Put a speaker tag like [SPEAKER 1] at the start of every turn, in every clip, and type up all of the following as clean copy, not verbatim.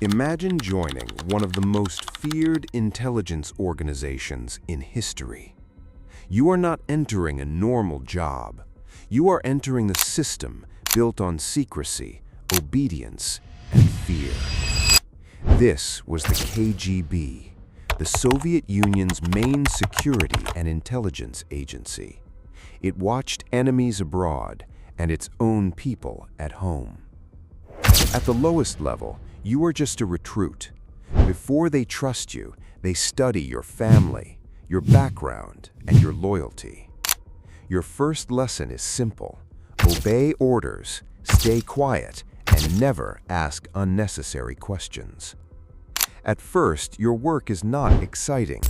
[SPEAKER 1] Imagine joining one of the most feared intelligence organizations in history. You are not entering a normal job. You are entering the system built on secrecy, obedience, and fear. This was the KGB, the Soviet Union's main security and intelligence agency. It watched enemies abroad and its own people at home. At the lowest level, you are just a recruit. Before they trust you, they study your family, your background, and your loyalty. Your first lesson is simple: obey orders, stay quiet, and never ask unnecessary questions. At first, your work is not exciting.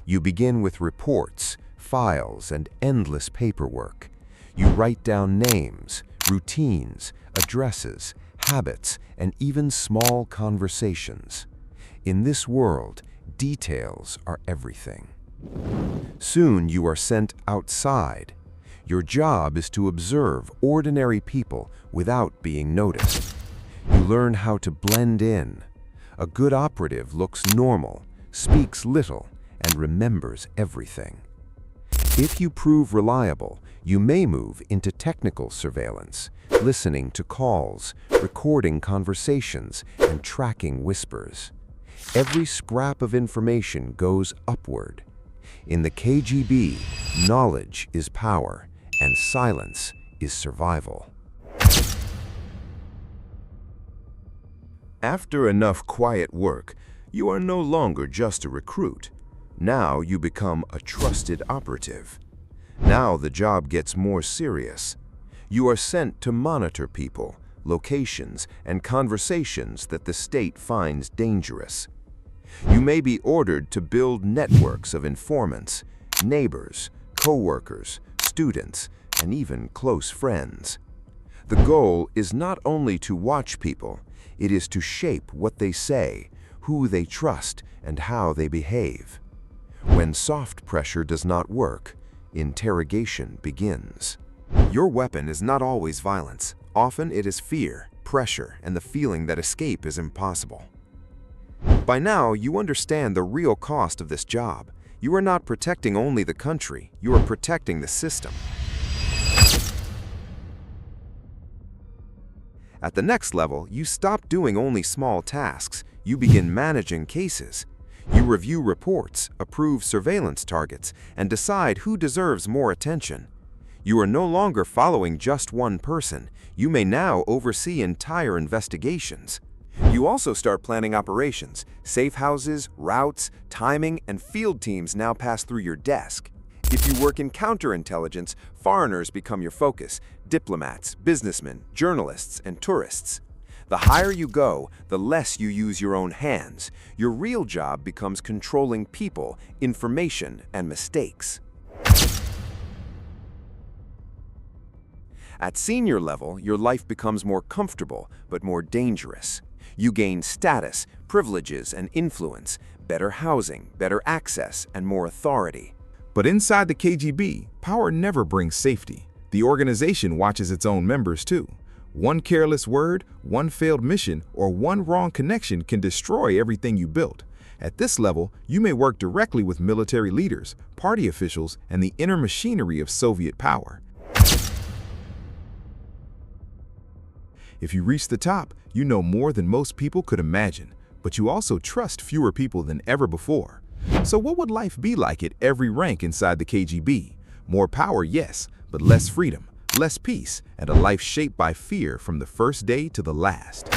[SPEAKER 1] You begin with reports, files, and endless paperwork. You write down names, routines, addresses, habits, and even small conversations. In this world, details are everything. Soon you are sent outside. Your job is to observe ordinary people without being noticed. You learn how to blend in. A good operative looks normal, speaks little, and remembers everything. If you prove reliable, you may move into technical surveillance, listening to calls, recording conversations, and tracking whispers. Every scrap of information goes upward. In the KGB, knowledge is power, and silence is survival. After enough quiet work, you are no longer just a recruit. Now you become a trusted operative. Now the job gets more serious. You are sent to monitor people, locations, and conversations that the state finds dangerous. You may be ordered to build networks of informants, neighbors, co-workers, students, and even close friends. The goal is not only to watch people, it is to shape what they say, who they trust, and how they behave. When soft pressure does not work, interrogation begins. Your weapon is not always violence. Often it is fear, pressure, and the feeling that escape is impossible. By now, you understand the real cost of this job. You are not protecting only the country, you are protecting the system. At the next level, you stop doing only small tasks. You begin managing cases. You review reports, approve surveillance targets, and decide who deserves more attention. You are no longer following just one person. You may now oversee entire investigations. You also start planning operations. Safe houses, routes, timing, and field teams now pass through your desk. If you work in counterintelligence, foreigners become your focus: diplomats, businessmen, journalists, and tourists. The higher you go, the less you use your own hands. Your real job becomes controlling people, information, and mistakes. At senior level, your life becomes more comfortable, but more dangerous. You gain status, privileges, and influence, better housing, better access, and more authority.
[SPEAKER 2] But inside the KGB, power never brings safety. The organization watches its own members too. One careless word, one failed mission, or one wrong connection can destroy everything you built. At this level, you may work directly with military leaders, party officials, and the inner machinery of Soviet power. If you reach the top, you know more than most people could imagine, but you also trust fewer people than ever before. So what would life be like at every rank inside the KGB? More power, yes, but less freedom, less peace, and a life shaped by fear from the first day to the last.